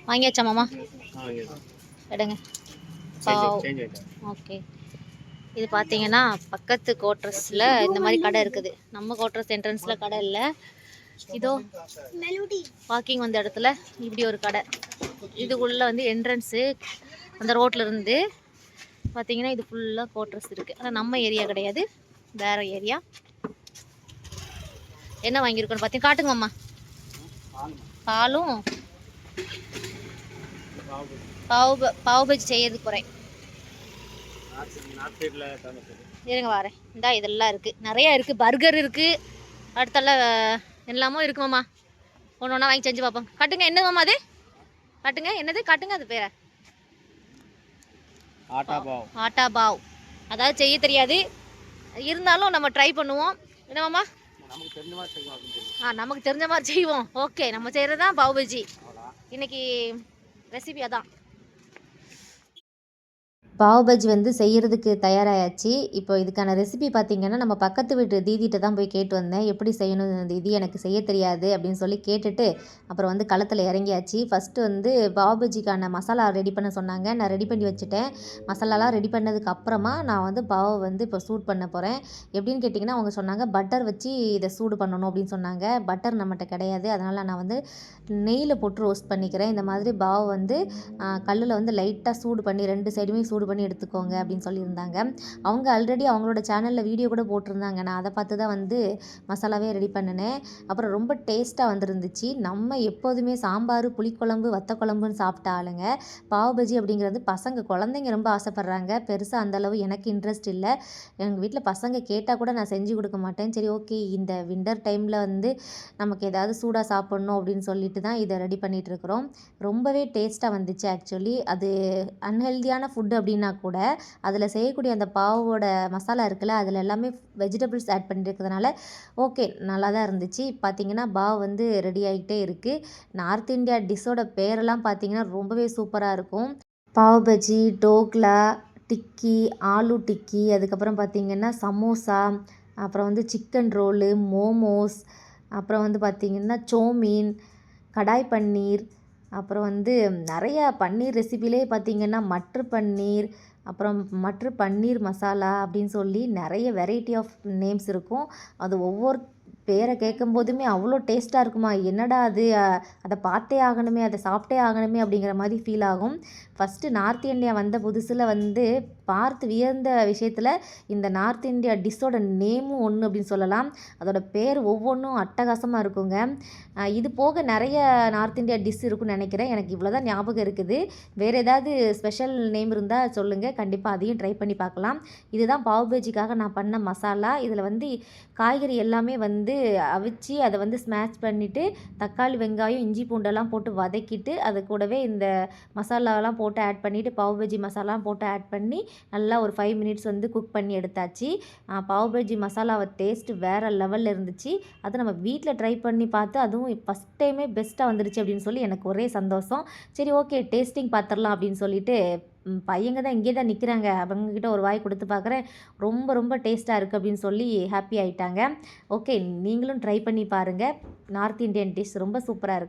வாங்கியாச்சா மாமா? எடுங்க. ஓகே. இது பார்த்தீங்கன்னா பக்கத்து கோட்ரஸில் இந்த மாதிரி கடை இருக்குது. நம்ம கோட்ரஸ் என்ட்ரன்ஸில் கடை இல்லை. இதோ வாக்கிங் வந்த இடத்துல இப்படி ஒரு கடை. இதுக்குள்ளே வந்து என்ட்ரன்ஸு அந்த ரோட்டில் இருந்து பார்த்தீங்கன்னா இது ஃபுல்லாக கோட்ரஸ் இருக்குது. ஆனால் நம்ம ஏரியா கிடையாது, வேறு ஏரியா. என்ன வாங்கியிருக்கோன்னு பார்த்தீங்க, காட்டுங்க மாமா. பாலும் பாவ் பஜ்ஜி செய்யறதுக்கு போகிறேன். இருங்க வரேன். இந்தா இதெல்லாம் இருக்குது, நிறையா இருக்குது. பர்கர் இருக்குது, அடுத்தெல்லாம் எல்லாமும் இருக்கு மாமா. ஒன்று ஒன்றா வாங்கி செஞ்சு பார்ப்போம். காட்டுங்க, என்னது மாமா அது? காட்டுங்க, என்னது காட்டுங்க, அது பேரை. ஆட்டா பாவ். அதாவது செய்ய தெரியாது, இருந்தாலும் நம்ம ட்ரை பண்ணுவோம். என்ன மாமா? நமக்கு தெரிஞ்ச மாதிரி செய்வோம். ஓகே, நம்ம செய்கிறது தான் பாவ் பஜ்ஜி. இன்னைக்கு ரெசிபி அதான். பாவ் பஜ்ஜி வந்து செய்கிறதுக்கு தயாராகியாச்சு. இப்போ இதுக்கான ரெசிபி பார்த்திங்கன்னா, நம்ம பக்கத்து வீட்டு தீதிகிட்ட தான் போய் கேட்டு வந்தேன். எப்படி செய்யணும் தீதி, எனக்கு செய்ய தெரியாது அப்படின்னு சொல்லி கேட்டுட்டு அப்புறம் வந்து களத்தில் இறங்கியாச்சு. ஃபஸ்ட்டு வந்து பாவ் பஜ்ஜிக்கான மசாலா ரெடி பண்ண சொன்னாங்க. நான் ரெடி பண்ணி வச்சுட்டேன். மசாலாலாம் ரெடி பண்ணதுக்கு அப்புறமா நான் வந்து பாவை வந்து இப்போ சூட் பண்ண போகிறேன். எப்படின்னு கேட்டிங்கன்னா, அவங்க சொன்னாங்க பட்டர் வச்சு இதை சூடு பண்ணணும் அப்படின்னு சொன்னாங்க. பட்டர் நம்மகிட்ட கிடையாது, அதனால் நான் வந்து நெய்யில் போட்டு ரோஸ்ட் பண்ணிக்கிறேன். இந்த மாதிரி பாவ் வந்து கல்லில் வந்து லைட்டாக சூடு பண்ணி 2 சைடுமே சூடு பண்ணி எடுத்துக்கோங்க அப்படின்னு சொல்லியிருந்தாங்க. அவங்க ஆல்ரெடி அவங்களோட சேனலில் வீடியோ கூட போட்டிருந்தாங்க. நான் அதை பார்த்து தான் வந்து மசாலாவே ரெடி பண்ணினேன். அப்புறம் ரொம்ப டேஸ்ட்டாக வந்துருந்துச்சு. நம்ம எப்போதுமே சாம்பார், புளிக்குழம்பு, வத்த குழம்புன்னு சாப்பிட்ட ஆளுங்க. பாவ் பஜ்ஜி அப்படிங்கிறது குழந்தைங்க ரொம்ப ஆசைப்பட்றாங்க. பெருசாக அந்தளவு எனக்கு இன்ட்ரெஸ்ட் இல்லை. எங்கள் வீட்டில் பசங்க கேட்டால் கூட நான் செஞ்சு கொடுக்க மாட்டேன். சரி ஓகே, இந்த வின்டர் டைமில் வந்து நமக்கு ஏதாவது சூடாக சாப்பிட்ணும் அப்படின்னு சொல்லிட்டு தான் இதை ரெடி பண்ணிகிட்ருக்குறோம். ரொம்பவே டேஸ்ட்டாக வந்துச்சு. ஆக்சுவலி அது அன்ஹெல்தியான ஃபுட்டு அப்படின்னா கூட அதில் செய்யக்கூடிய அந்த பாவோட மசாலா இருக்குல்ல, அதில் எல்லாமே வெஜிடபிள்ஸ் ஆட் பண்ணியிருக்கிறதுனால ஓகே, நல்லா தான் இருந்துச்சு. பார்த்திங்கன்னா பாவ் வந்து ரெடி ஆகிட்டே இருக்குது. நார்த் இந்தியா டிஷ்ஷோட பேரெல்லாம் பார்த்திங்கன்னா ரொம்பவே சூப்பராக இருக்கும். பாவ் பஜ்ஜி, டோக்லா, டிக்கி, ஆலு டிக்கி, அதுக்கப்புறம் பார்த்திங்கன்னா சமோசா, அப்புறம் வந்து சிக்கன் ரோலு, மோமோஸ், அப்புறம் வந்து பார்த்திங்கன்னா சோமீன், கடாய் பன்னீர், அப்புறம் வந்து நிறையா பன்னீர் ரெசிபிலே பார்த்திங்கன்னா மட்ரு பன்னீர், அப்புறம் மட்ரு பன்னீர் மசாலா அப்படின்னு சொல்லி நிறைய வெரைட்டி ஆஃப் நேம்ஸ் இருக்கும். அது ஒவ்வொரு பேரை கேட்கும்போதுமே அவ்வளோ டேஸ்ட்டாக இருக்குமா, என்னடா அது, அதை பார்த்தே ஆகணுமே, அதை சாப்பிட்டே ஆகணுமே அப்படிங்கிற மாதிரி ஃபீல் ஆகும். ஃபஸ்ட்டு நார்த் இந்தியா வந்த புதுசில் வந்து பார்த்து வியந்த விஷயத்தில் இந்த நார்த் இந்தியா டிஷ்ஷோட நேமும் ஒன்று அப்படின்னு சொல்லலாம். அதோட பேர் ஒவ்வொன்றும் அட்டகாசமாக இருக்குங்க. இது போக நிறைய நார்த் இந்தியா டிஷ் இருக்குன்னு நினைக்கிறேன். எனக்கு இவ்வளோ தான் ஞாபகம் இருக்குது. வேறு ஏதாவது ஸ்பெஷல் நேம் இருந்தால் சொல்லுங்கள், கண்டிப்பாக அதையும் ட்ரை பண்ணி பார்க்கலாம். இதுதான் பாவ் பஜ்ஜிக்காக நான் பண்ண மசாலா. இதில் வந்து காய்கறி எல்லாமே வந்து அவிச்சு அதை வந்து ஸ்மாஷ் பண்ணிவிட்டு தக்காளி, வெங்காயம், இஞ்சி பூண்டெல்லாம் போட்டு வதக்கிட்டு அது கூடவே இந்த மசாலாலாம் போட்டு ஆட் பண்ணிவிட்டு பாவ் பஜ்ஜி மசாலாம் போட்டு ஆட் பண்ணி நல்லா ஒரு 5 மினிட்ஸ் வந்து குக் பண்ணி எடுத்தாச்சு. பாவ் பஜ்ஜி மசாலாவை டேஸ்ட்டு வேறு லெவலில் இருந்துச்சு. அது நம்ம வீட்டில் ட்ரை பண்ணி பார்த்து அதுவும் ஃபஸ்ட் டைமே பெஸ்ட்டாக வந்துருச்சு அப்படின்னு சொல்லி எனக்கு ஒரே சந்தோஷம். சரி ஓகே, டேஸ்டிங் பார்த்துடலாம் அப்படின்னு சொல்லிட்டு பையங்க தான் இங்கே தான் நிற்கிறாங்க. அவங்கக்கிட்ட ஒரு வாய் கொடுத்து பார்க்குறேன். ரொம்ப ரொம்ப டேஸ்ட்டாக இருக்குது அப்படின்னு சொல்லி ஹாப்பி ஆகிட்டாங்க. ஓகே, நீங்களும் ட்ரை பண்ணி பாருங்கள். நார்த் இந்தியன் டிஷ் ரொம்ப சூப்பராக இருக்குது.